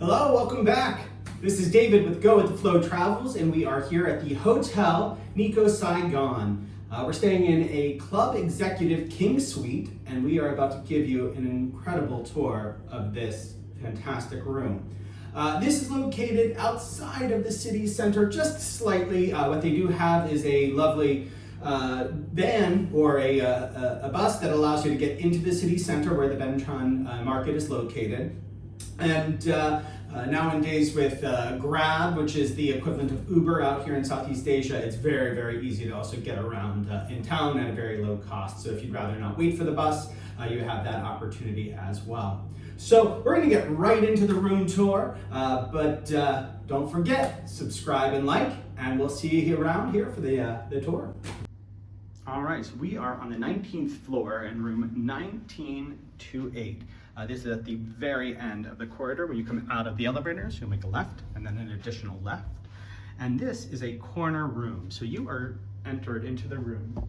Hello, welcome back. This is David with Go with the Flow Travels, and we are here at the Hotel Nikko Saigon. We're staying in a Club Executive King Suite, and we are about to give you an incredible tour of this fantastic room. This is located outside of the city center, just slightly. What they do have is a lovely van or a bus that allows you to get into the city center where the Bentron market is located. And nowadays with Grab, which is the equivalent of Uber out here in Southeast Asia, it's very, very easy to also get around in town at a very low cost. So if you'd rather not wait for the bus, you have that opportunity as well. So we're going to get right into the room tour, but don't forget, subscribe and like, and we'll see you around here for the tour. All right, so we are on the 19th floor in room 1928. This is at the very end of the corridor. When you come out of the elevators, you'll make a left and then an additional left. And this is a corner room. So you are entered into the room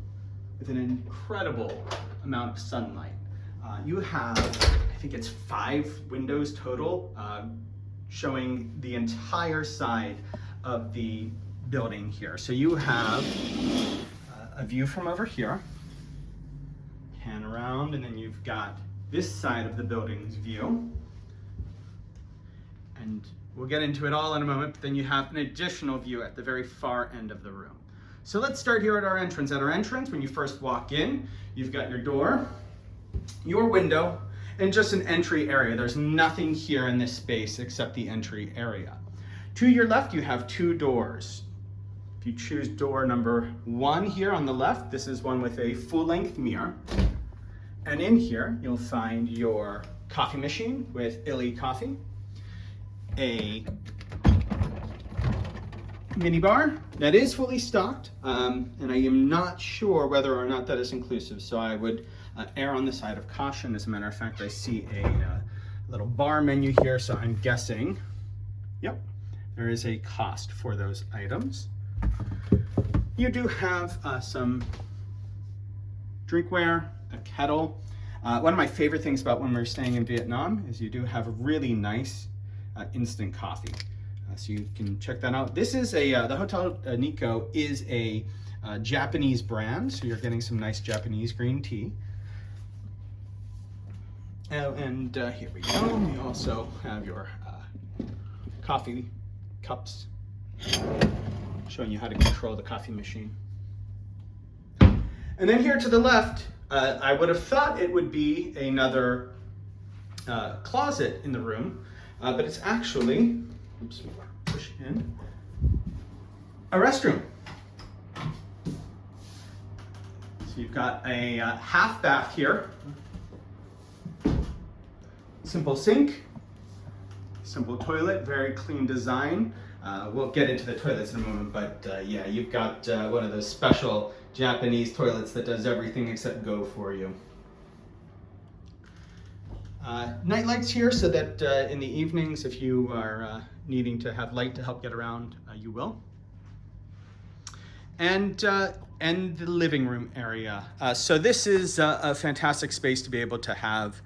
with an incredible amount of sunlight. You have, I think it's 5 windows total, showing the entire side of the building here. So you have a view from over here, pan around, and then you've got this side of the building's view. And we'll get into it all in a moment, but then you have an additional view at the very far end of the room. So let's start here at our entrance. At our entrance, when you first walk in, you've got your door, your window, and just an entry area. There's nothing here in this space except the entry area. To your left, you have 2 doors. If you choose door number 1 here on the left, this is one with a full-length mirror. And in here, you'll find your coffee machine with Illy coffee, a minibar that is fully stocked, and I am not sure whether or not that is inclusive, so I would err on the side of caution. As a matter of fact, I see a little bar menu here, so I'm guessing, yep, there is a cost for those items. You do have some drinkware, a kettle. One of my favorite things about when we're staying in Vietnam is you do have a really nice instant coffee. So you can check that out. This is the Hotel Nikko is a Japanese brand, so you're getting some nice Japanese green tea. And here we go. You also have your coffee cups, showing you how to control the coffee machine. And then here to the left, I would have thought it would be another closet in the room, but it's actually, oops, push in, a restroom. So you've got a half bath here, simple sink, simple toilet, very clean design. We'll get into the toilets in a moment, but yeah, you've got one of those special Japanese toilets that does everything except go for you. Night lights here so that in the evenings, if you are needing to have light to help get around, you will. And the living room area. So this is a fantastic space to be able to have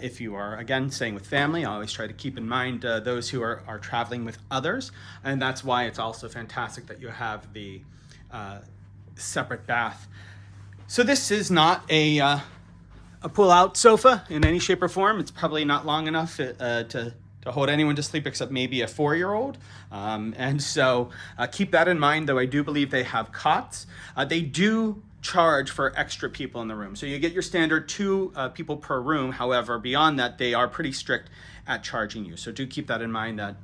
if you are, again, staying with family. I always try to keep in mind those who are traveling with others, and that's why it's also fantastic that you have the separate bath. So this is not a pull-out sofa in any shape or form. It's probably not long enough to hold anyone to sleep except maybe a 4-year-old. And so keep that in mind, though I do believe they have cots. They do charge for extra people in the room. So you get your standard 2 people per room. However, beyond that, they are pretty strict at charging you. So do keep that in mind that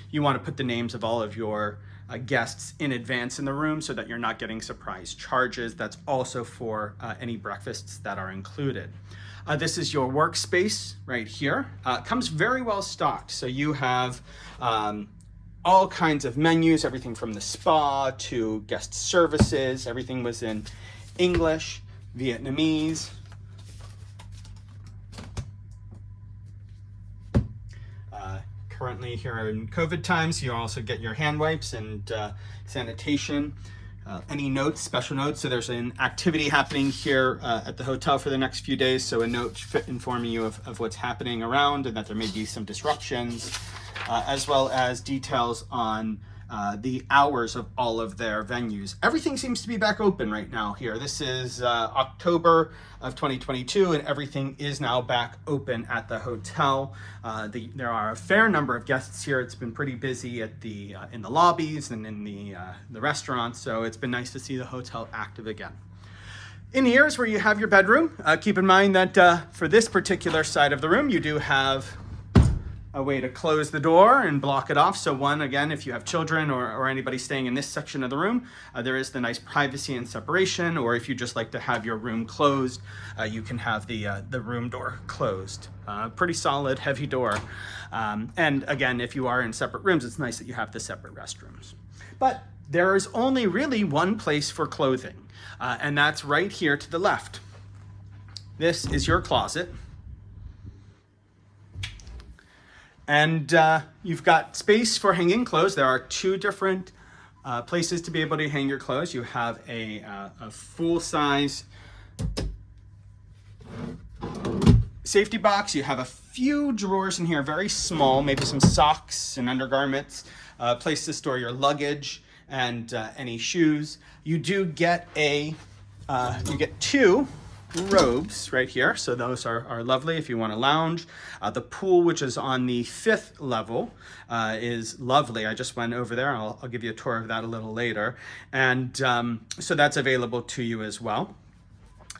you want to put the names of all of your guests in advance in the room so that you're not getting surprise charges. That's also for any breakfasts that are included. This is your workspace right here. Comes very well stocked. So you have all kinds of menus, everything from the spa to guest services. Everything was in English, Vietnamese. Currently here in COVID times, you also get your hand wipes and sanitation. any notes, special notes. So there's an activity happening here at the hotel for the next few days. So a note informing you of what's happening around and that there may be some disruptions, as well as details on the hours of all of their venues. Everything seems to be back open right now here. This is October of 2022, and everything is now back open at the hotel. There are a fair number of guests here. It's been pretty busy at in the lobbies and in the restaurants, so it's been nice to see the hotel active again. In here is where you have your bedroom. Keep in mind that for this particular side of the room, you do have a way to close the door and block it off. So one, again, if you have children or anybody staying in this section of the room, there is the nice privacy and separation. Or if you just like to have your room closed, you can have the room door closed. Pretty solid, heavy door. And again, if you are in separate rooms, it's nice that you have the separate restrooms. But there is only really one place for clothing, and that's right here to the left. This is your closet. And you've got space for hanging clothes. There are two different places to be able to hang your clothes. You have a full-size safety box. You have a few drawers in here, very small, maybe some socks and undergarments, a place to store your luggage and any shoes. You do get you get two robes right here, so those are lovely if you want to lounge. The pool, which is on the 5th level, is lovely. I just went over there. I'll give you a tour of that a little later, and so that's available to you as well.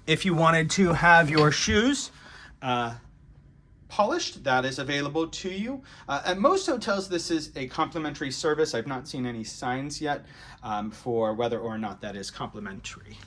If you wanted to have your shoes polished, that is available to you. At most hotels, this is a complimentary service. I've not seen any signs yet for whether or not that is complimentary.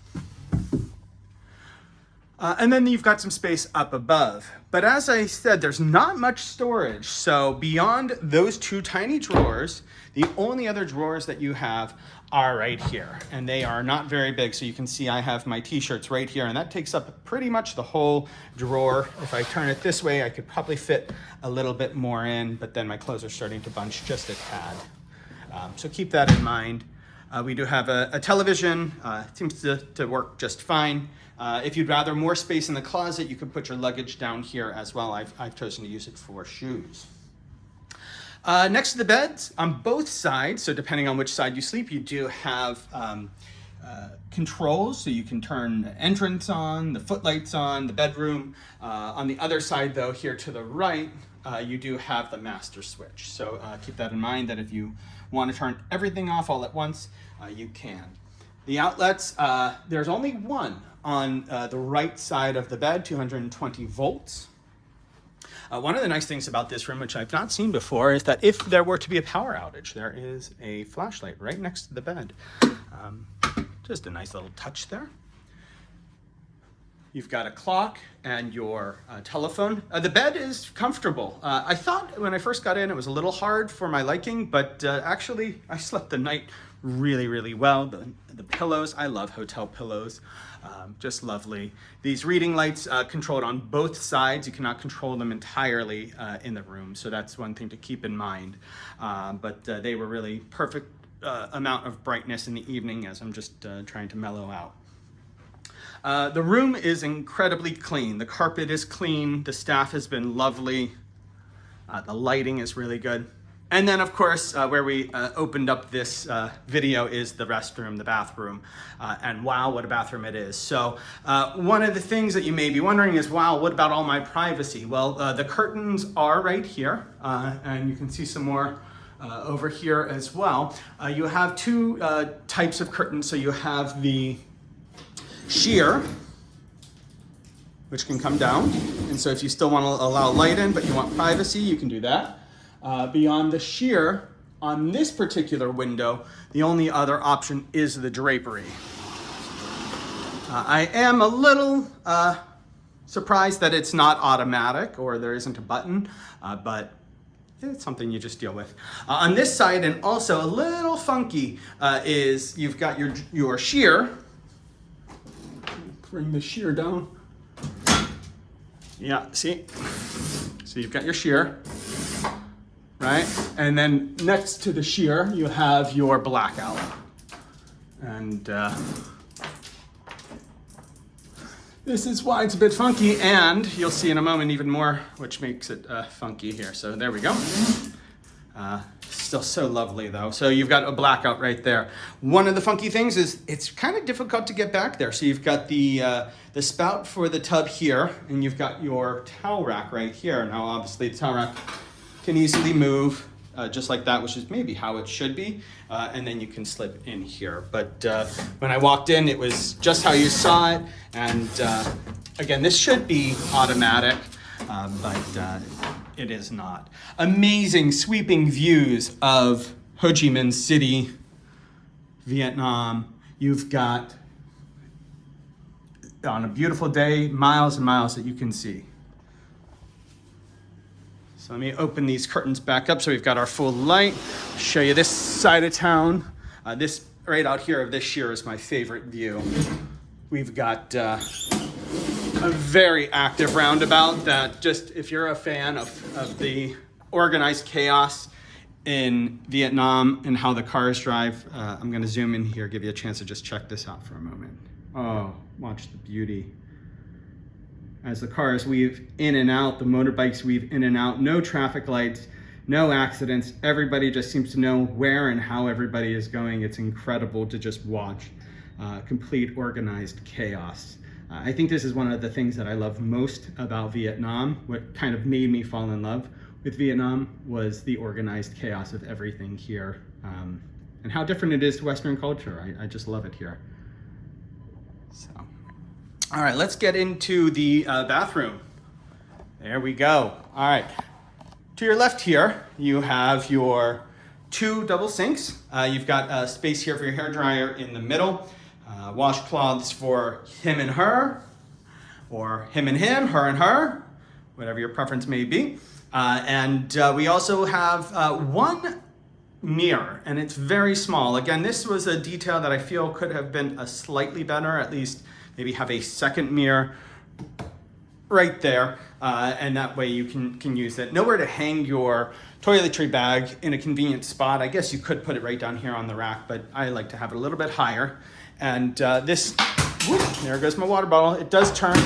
And then you've got some space up above. But as I said, there's not much storage. So beyond those two tiny drawers, the only other drawers that you have are right here. And they are not very big. So you can see I have my t-shirts right here, and that takes up pretty much the whole drawer. If I turn it this way, I could probably fit a little bit more in, but then my clothes are starting to bunch just a tad. So keep that in mind. We do have a television. It seems to work just fine. If you'd rather more space in the closet, you could put your luggage down here as well. I've chosen to use it for shoes. Next to the beds, on both sides, so depending on which side you sleep, you do have controls, so you can turn the entrance on, the footlights on, the bedroom. On the other side, though, here to the right, you do have the master switch. So keep that in mind that if you want to turn everything off all at once, you can. The outlets, there's only one on the right side of the bed, 220 volts. One of the nice things about this room, which I've not seen before, is that if there were to be a power outage, there is a flashlight right next to the bed. Just a nice little touch there. You've got a clock and your telephone. The bed is comfortable. I thought when I first got in it was a little hard for my liking, but actually I slept the night really, really well. The pillows, I love hotel pillows, just lovely. These reading lights controlled on both sides. You cannot control them entirely in the room, so that's one thing to keep in mind. But they were really perfect amount of brightness in the evening as I'm just trying to mellow out. The room is incredibly clean. The carpet is clean. The staff has been lovely. The lighting is really good. And then, of course, where we opened up this video is the restroom, the bathroom. And wow, what a bathroom it is. So one of the things that you may be wondering is, wow, what about all my privacy? Well, the curtains are right here. And you can see some more over here as well. You have two types of curtains. So you have the sheer, which can come down. And so if you still want to allow light in, but you want privacy, you can do that. Beyond the sheer, on this particular window, the only other option is the drapery. I am a little surprised that it's not automatic or there isn't a button, but it's something you just deal with. On this side, and also a little funky, is you've got your sheer. Bring the sheer down. Yeah, see? So you've got your sheer, right? And then next to the sheer, you have your blackout. And this is why it's a bit funky, and you'll see in a moment even more, which makes it funky here. So there we go. Still so lovely though. So you've got a blackout right there. One of the funky things is it's kind of difficult to get back there. So you've got the spout for the tub here, and you've got your towel rack right here. Now obviously the towel rack can easily move just like that, which is maybe how it should be. And then you can slip in here. But when I walked in, it was just how you saw it. And again, this should be automatic, but it is not. Amazing sweeping views of Ho Chi Minh City, Vietnam. You've got, on a beautiful day, miles and miles that you can see. So let me open these curtains back up so we've got our full light. Show you this side of town. This right out here of this year is my favorite view. We've got a very active roundabout that just, if you're a fan of the organized chaos in Vietnam and how the cars drive, I'm gonna zoom in here, give you a chance to just check this out for a moment. Oh, watch the beauty. As the cars weave in and out, the motorbikes weave in and out, no traffic lights, no accidents. Everybody just seems to know where and how everybody is going. It's incredible to just watch complete organized chaos. I think this is one of the things that I love most about Vietnam. What kind of made me fall in love with Vietnam was the organized chaos of everything here, and how different it is to Western culture. I just love it here. So, all right, let's get into the bathroom. There we go. All right, to your left here, you have your 2 double sinks. You've got a space here for your hairdryer in the middle. Washcloths for him and her, or him and him, her and her, whatever your preference may be. And we also have 1 mirror, and it's very small. Again, this was a detail that I feel could have been a slightly better, at least maybe have a second mirror right there, and that way you can use it. Nowhere to hang your toiletry bag in a convenient spot. I guess you could put it right down here on the rack, but I like to have it a little bit higher. And this, whoop, there goes my water bottle. It does turn,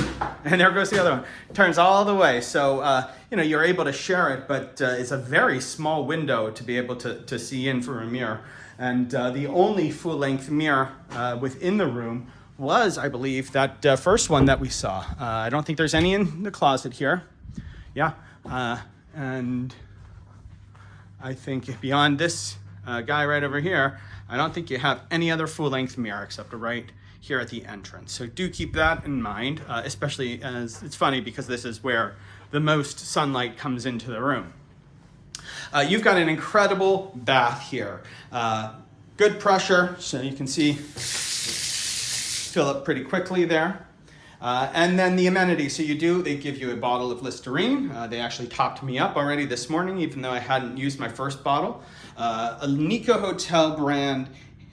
and there goes the other one. It turns all the way. So, you're able to share it, but it's a very small window to be able to see in from a mirror. And the only full-length mirror within the room was, I believe, that first one that we saw. I don't think there's any in the closet here. Yeah, and I think beyond this guy right over here, I don't think you have any other full-length mirror except right here at the entrance. So do keep that in mind, especially as it's funny because this is where the most sunlight comes into the room. You've got an incredible bath here. Good pressure, so you can see fill up pretty quickly there. And then the amenities, they give you a bottle of Listerine. They actually topped me up already this morning, even though I hadn't used my first bottle. A Nikko Hotel brand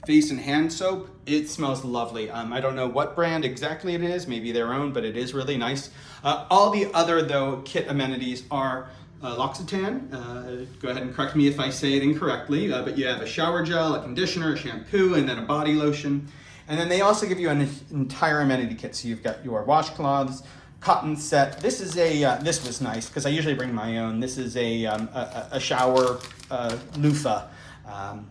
face and hand soap. It smells lovely. I don't know what brand exactly it is, maybe their own, but it is really nice. All the other, though, kit amenities are L'Occitane. Go ahead and correct me if I say it incorrectly, but you have a shower gel, a conditioner, a shampoo, and then a body lotion. And then they also give you an entire amenity kit. So you've got your washcloths, cotton set. This is this was nice because I usually bring my own. This is a shower loofah.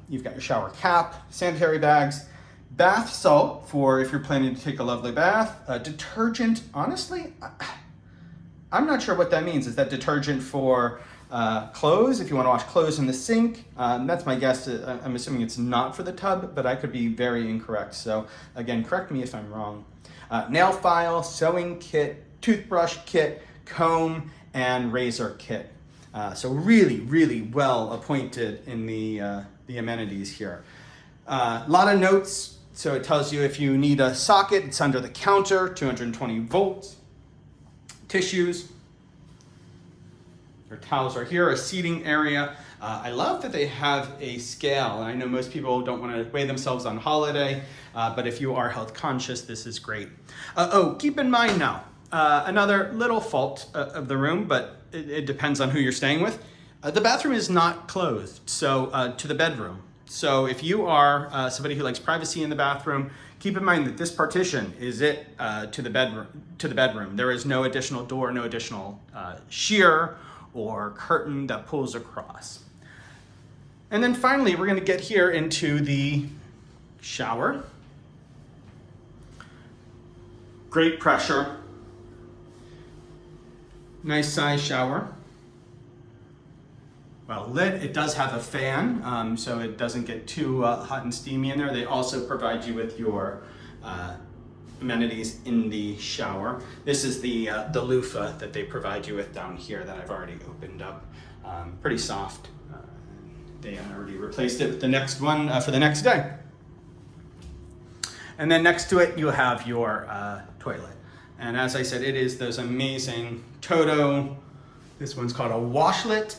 You've got your shower cap, sanitary bags, bath salt for if you're planning to take a lovely bath, detergent. Honestly, I'm not sure what that means. Is that detergent for clothes, if you want to wash clothes in the sink? That's my guess. I'm assuming it's not for the tub, but I could be very incorrect. So again, correct me if I'm wrong. Nail file, sewing kit, toothbrush kit, comb, and razor kit. So really, really well appointed in the amenities here. A lot of notes. So it tells you if you need a socket, it's under the counter, 220 volts. Tissues. Your towels are here, a seating area. I love that they have a scale. I know most people don't want to weigh themselves on holiday, but if you are health conscious, this is great. Keep in mind now, another little fault of the room, but it depends on who you're staying with. The bathroom is not closed, so to the bedroom. So if you are somebody who likes privacy in the bathroom, keep in mind that this partition is to the bedroom. There is no additional door, no additional sheer or curtain that pulls across. And then finally, we're going to get here into the shower. Great pressure. Nice size shower. Well lit. It does have a fan, so it doesn't get too hot and steamy in there. They also provide you with your amenities in the shower. This is the loofah that they provide you with down here that I've already opened up. Pretty soft. They already replaced it with the next one for the next day. And then next to it, you have your toilet. And as I said, it is those amazing Toto, this one's called a washlet,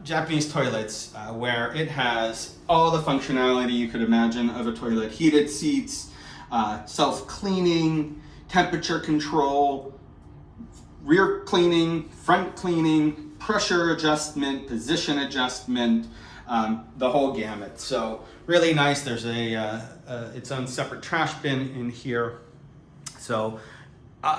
Japanese toilets, where it has all the functionality you could imagine of a toilet. Heated seats, self-cleaning, temperature control, rear cleaning, front cleaning, pressure adjustment, position adjustment, the whole gamut. So really nice. There's its own separate trash bin in here. So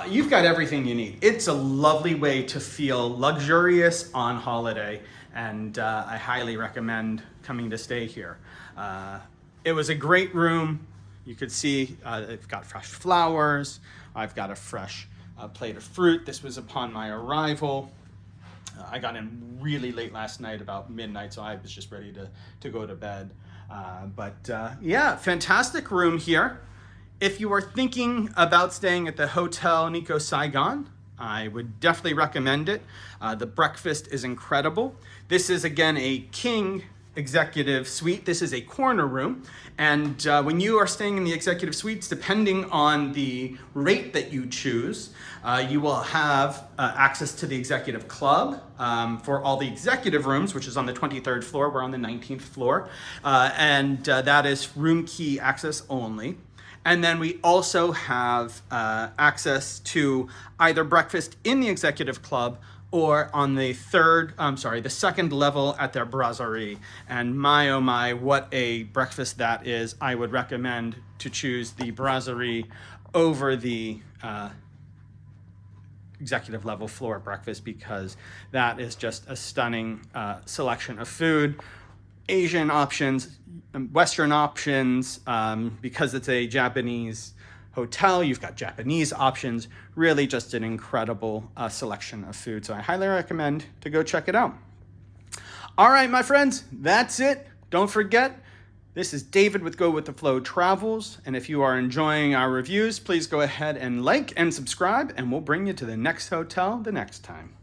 you've got everything you need. It's a lovely way to feel luxurious on holiday, and I highly recommend coming to stay here. It was a great room. You could see it's got fresh flowers. I've got a fresh plate of fruit. This was upon my arrival. I got in really late last night, about midnight, so I was just ready to go to bed. Yeah, fantastic room here. If you are thinking about staying at the Hotel Nikko Saigon, I would definitely recommend it. The breakfast is incredible. This is, again, a king executive suite. This is a corner room. And when you are staying in the executive suites, depending on the rate that you choose, you will have access to the executive club for all the executive rooms, which is on the 23rd floor. We're on the 19th floor. And that is room key access only. And then we also have access to either breakfast in the executive club or on the second level at their brasserie. And my, oh my, what a breakfast that is. I would recommend to choose the brasserie over the executive level floor breakfast, because that is just a stunning selection of food. Asian options, Western options, because it's a Japanese hotel, you've got Japanese options, really just an incredible selection of food. So I highly recommend to go check it out. All right, my friends, that's it. Don't forget, this is David with Go With The Flow Travels. And if you are enjoying our reviews, please go ahead and like and subscribe, and we'll bring you to the next hotel the next time.